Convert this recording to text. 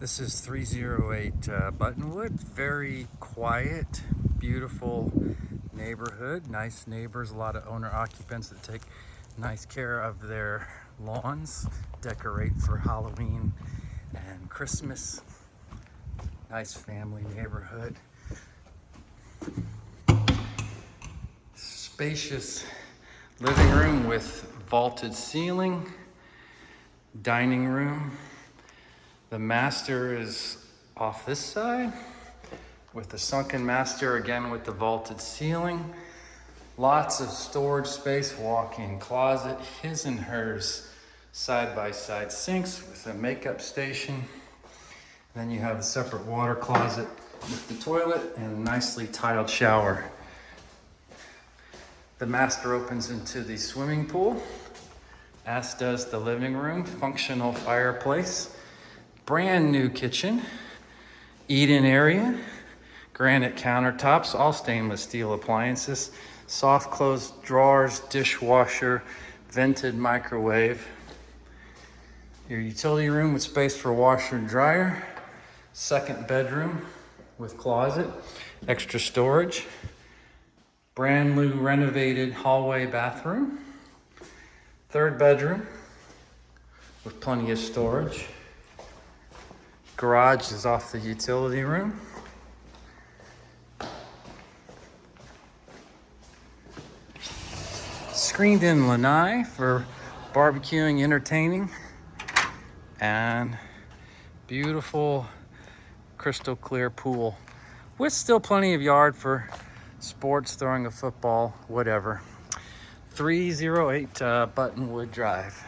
This is 308 Buttonwood. Very quiet, beautiful neighborhood. Nice neighbors, a lot of owner occupants that take nice care of their lawns, decorate for Halloween and Christmas. Nice family neighborhood. Spacious living room with vaulted ceiling, dining room. The master is off this side with the sunken master, again with the vaulted ceiling. Lots of storage space, walk-in closet, his and hers side-by-side sinks with a makeup station. Then you have a separate water closet with the toilet and a nicely tiled shower. The master opens into the swimming pool, as does the living room, functional fireplace. Brand new kitchen, eat-in area, granite countertops, all stainless steel appliances, soft close drawers, dishwasher, vented microwave. Your utility room with space for washer and dryer. Second bedroom with closet, extra storage. Brand new renovated hallway bathroom. Third bedroom with plenty of storage. Garage is off the utility room. Screened in lanai for barbecuing, entertaining, and beautiful crystal clear pool with still plenty of yard for sports, throwing a football, whatever. 308 Buttonwood Drive.